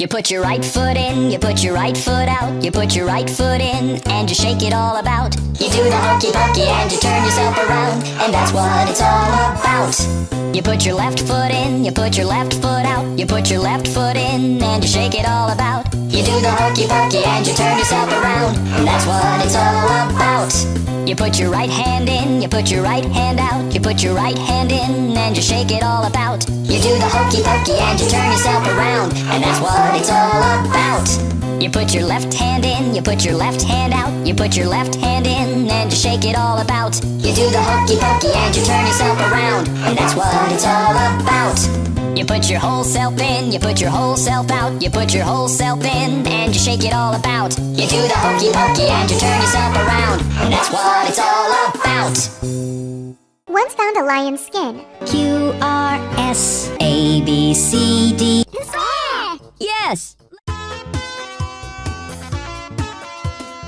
You put your right foot in, you put your right foot out, you put your right foot in, and you shake it all about. You do the hokey pokey and you turn yourself around, and that's what it's all about. You put your left foot in, you put your left foot out, you put your left foot in, and you shake it all about. You do the hokey pokey and you turn yourself around, and that's what it's all about. You put your right hand in, you put your right hand out, you put your right hand in, and you shake it all about. You do the hokey pokey and you turn yourself around, and that's what it's all about. You put your left hand in, you put your left hand out, you put your left hand in, and you shake it all about. You do the hokey pokey and you turn yourself around, and that's what it's all about. You put your whole self in, you put your whole self out, you put your whole self in, and you shake it all about. You do the hokey pokey and you turn yourself around, and that's what it's all about. Once found a lion's skin. Q-R-S-A-B-C-D. Yes!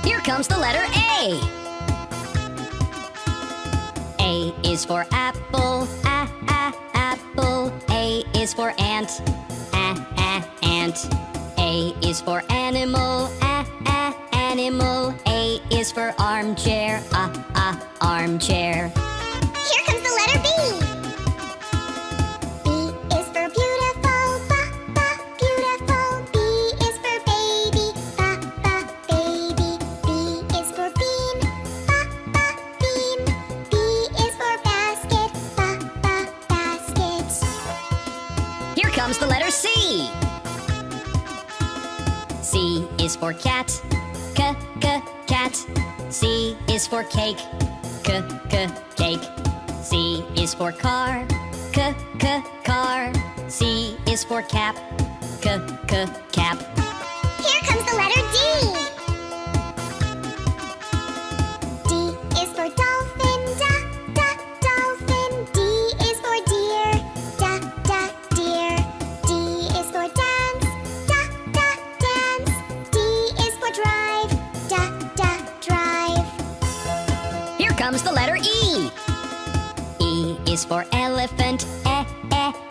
Here comes the letter A. A is for apple, apple. A is for ant, ant. A is for animal, animal. A is for armchair, armchair. Here comes the letter B. B is for beautiful, beautiful. B is for baby, baby. B is for bean, bean. B is for basket, basket. Here comes the letter C. C is for cat, cat. C is for cake, cake. C is for car, car. C is for cap, cap. Here comes the letter D. D is for dolphin, dolphin. D is for deer, deer. D is for dance, dance. D is for drive, drive. Here comes the letter E. E is for elephant,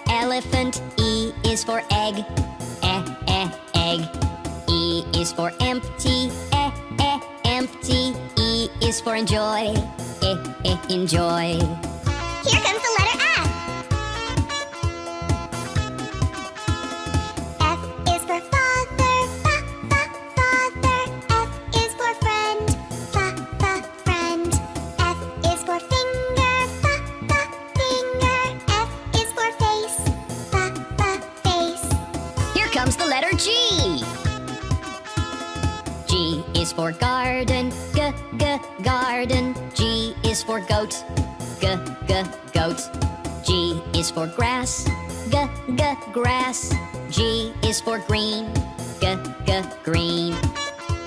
elephant. E is for egg, egg. E is for empty, empty. E is for enjoy, enjoy. Here comes the letter F. F is for father, father. F is for friend, friend. F is for finger, finger. F is for face, face. Here comes the letter G. G is for garden, garden. G is for goat, goat. G is for grass, grass. G is for green, green.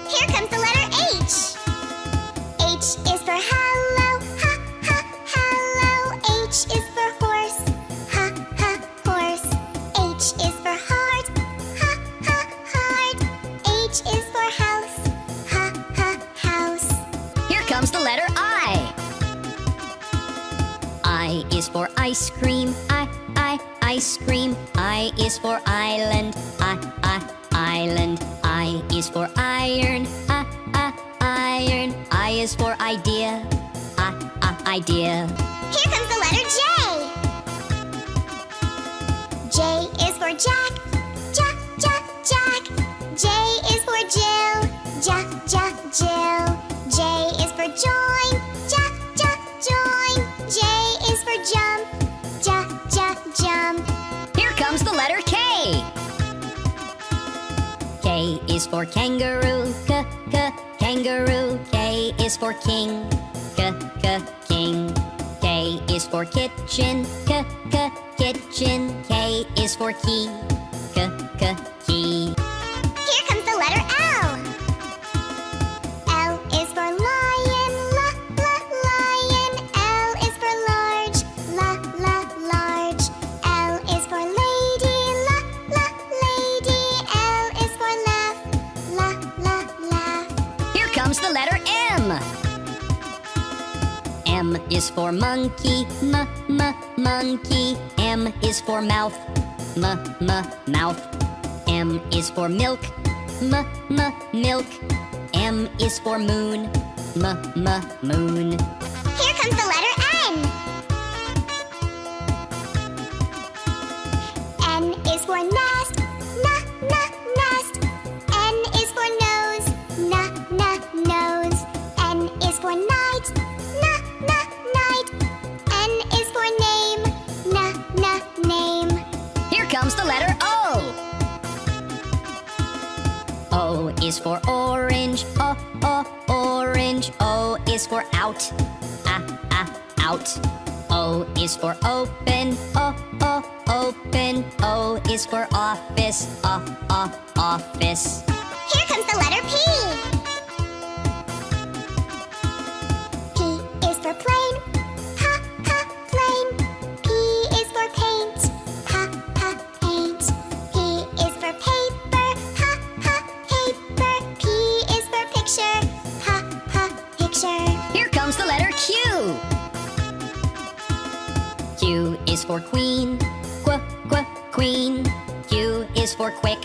Here comes the letter H. H is for hello, hello. H is for horse, horse. H is for heart, heart. H is for house, house. Here comes the letter I. I is for ice cream, ice cream. I is for island, island. I is for iron, iron. I is for idea, idea. Here comes the letter J. J is for Jack, Jack. J is for Jill, Jill. J is for join, join. J is for jump, jump. Here comes the letter K. K is for kangaroo, kangaroo. K is for king, king. K is for kitchen, kitchen. K is for key, key. Here comes the letter L. L is for lion, lion. L is for large, large. L is for lady, lady. L is for laugh. Here comes the letter M. M is for monkey, monkey. M is for mouth, mouth. M is for milk, milk. M is for moon, moon. Here comes the letter N. N is for nest, nest. N is for nose, nose. N is for night, night. N is for name, name. Here comes the letter O. O is for orange, orange. O is for out, out. O is for open, open. O is for office, office. Here comes the letter P. P is for plane, plane. P is for paint, paint. P is for paper, paper. P is for picture, picture. Here comes the letter Q. Q is for queen, queen. Q is for quick,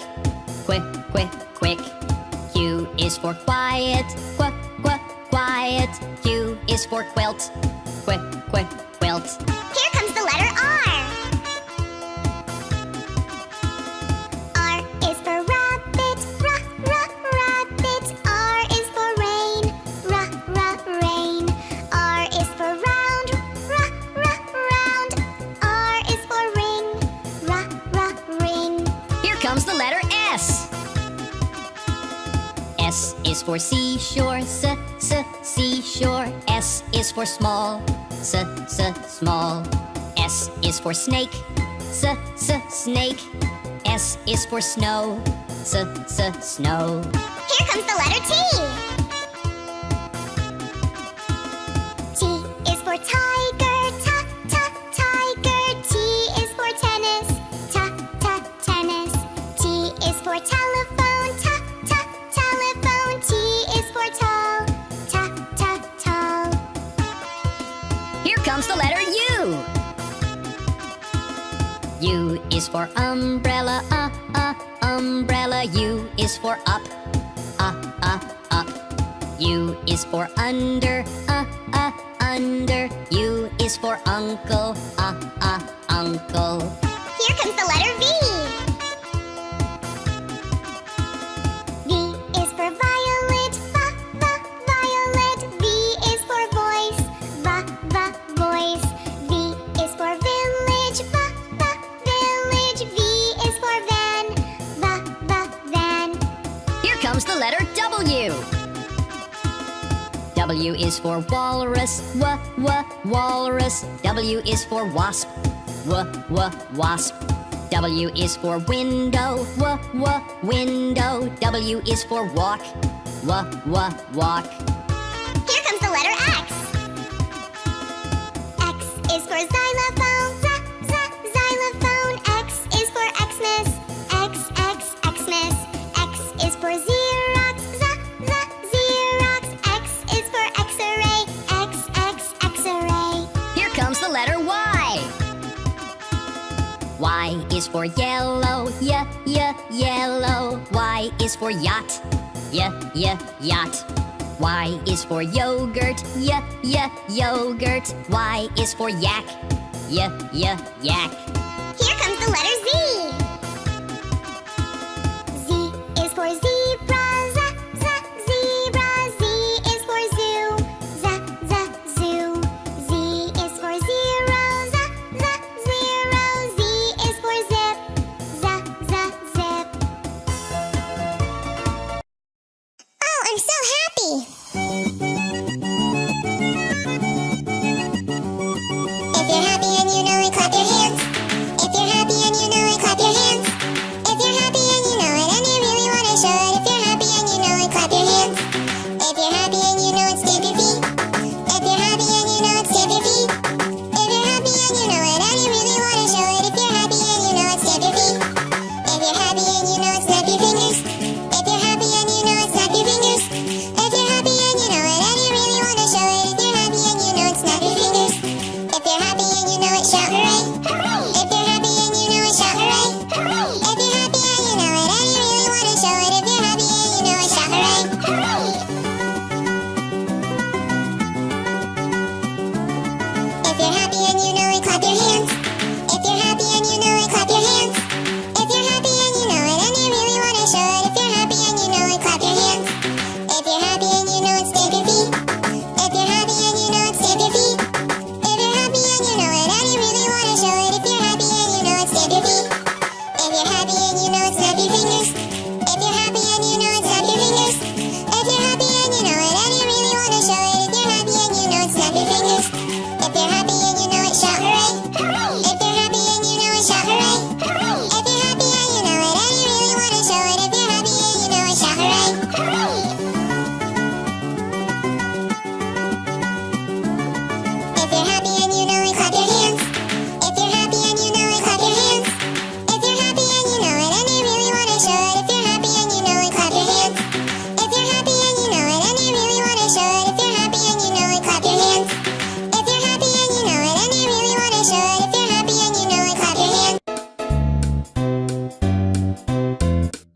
quick. Q is for quiet, quiet. Q is for quilt, quilt. Here comes the letter R. R is for rabbit, rabbit. R is for rain, rain. R is for round, round. R is for ring, ring. Here comes the letter S. S is for seashore, seashore. S is for small, small. S is for snake, snake. S is for snow, snow. Here comes the letter T. T is for tiger, tiger. T is for tennis, tennis. T is for telephone, telephone. T is for tall, tall. Here comes the letter U. U is for umbrella, umbrella. U is for up, up. U is for under, under. U is for uncle, uncle. Here comes the letter V. V is for violet, violet. V is for voice, voice. V is for village, village. V is for van, van. Here comes the letter W. W is for walrus, walrus. W is for wasp, wasp. W is for window, window. W is for walk, walk. Here comes the letter X. X is for xylophone, xylophone. X is for Xmas, Xmas. X is for Xerox, Xerox. X is for X-ray, X-ray. Here comes the letter Y. Y is for yellow, yellow. Y is for yacht, yacht. Y is for yogurt, yogurt. Y is for yak, yak. Here comes the letter Z. Z is for zebra, zebra. Z is for zoo, zoo. Z is for zero, zero. Z is for zip, zip. Oh, I'm so happy. If you're happy and you know it, clap your hands.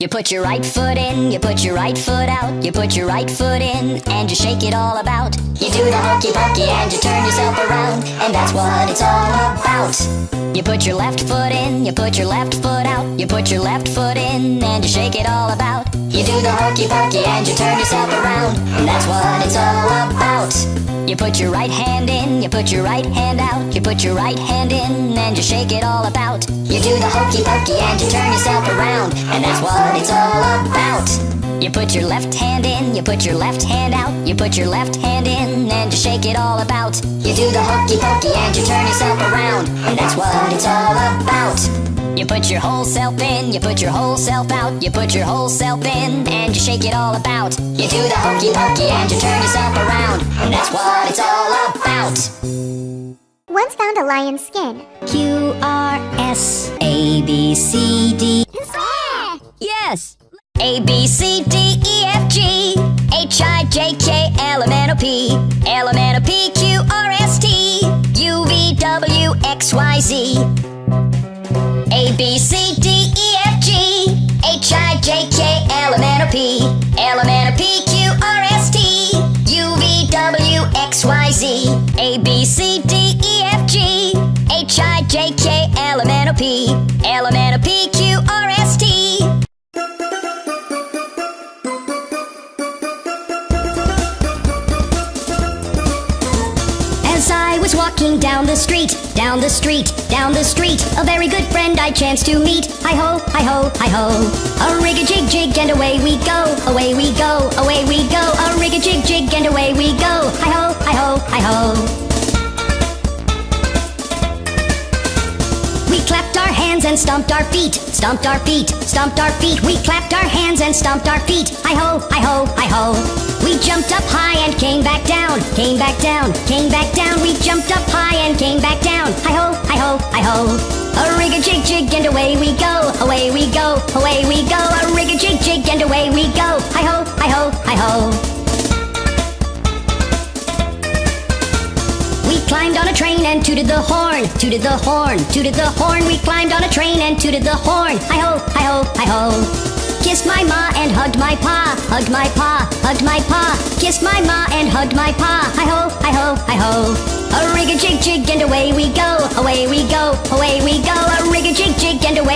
You put your right foot in, you put your right foot out, you put your right foot in, and you shake it all about. You do the hokey pokey and you turn yourself around, and that's what it's all about. You put your left foot in, you put your left foot out, you put your left foot in, and you shake it all about. You do the hokey pokey and you turn yourself around, and that's what it's all about. You put your right hand in, you put your right hand out, you put your right hand in, and you shake it all about. You do the hokey pokey and you turn yourself around, and that's what it's all about. You put your left hand in, you put your left hand out, you put your left hand in, and you shake it all about. You do the hokey pokey and you turn yourself around, and that's what it's all about. You put your whole self in, you put your whole self out, you put your whole self in, and you shake it all about. You do the hokey pokey and you turn yourself around, and that's what it's all about. Once found a lion's skin. Q, R, S, A, B, C, D. Yes! A, B, C, D, E, F, G, H, I, J, K, L, M, N, O, P, L, M, N, O, P, Q, R, S, T, U, V, W, X, Y, Z. A, B, C, D, E, F, G, H, I, J, K, L, M, N, O, P, L, M, N, O, P, Q, R, S, T, U, V, W, X, Y, Z. A, B, C, D, E, F, G, H, I, J, K, L, M, N, O, P, L, M, N, O, P, Q, R, S, T. As I was walking down the street, down the street, down the street, a very good friend I chanced to meet. Hi-ho, hi-ho, hi-ho. A rig-a-jig-jig and away we go, away we go, away we go. A rig-a-jig-jig and away we go. Hi-ho, hi-ho, hi-ho. We clapped our hands and stomped our feet, stomped our feet, stomped our feet. We clapped our hands and stomped our feet. Hi-ho, hi-ho, hi-ho. We jumped up high and came back down, came back down, came back down. We jumped up high and came back down. Hi-ho, hi-ho, hi-ho. A rig-a-jig-jig and away we go, away we go, away we go. A rig-a-jig-jig and away we go. Hi-ho, hi-ho, hi-ho. We climbed on a train and tooted the horn, tooted the horn, tooted the horn. We climbed on a train and tooted the horn. Hi-ho, hi-ho, hi-ho. Kissed my ma and hugged my pa, hugged my pa, hugged my pa. Kissed my ma and hugged my pa. Hi-ho, hi-ho, hi-ho. A rig-a-jig-jig and away we go, away we go, away we go. A rig-a-jig-jig and away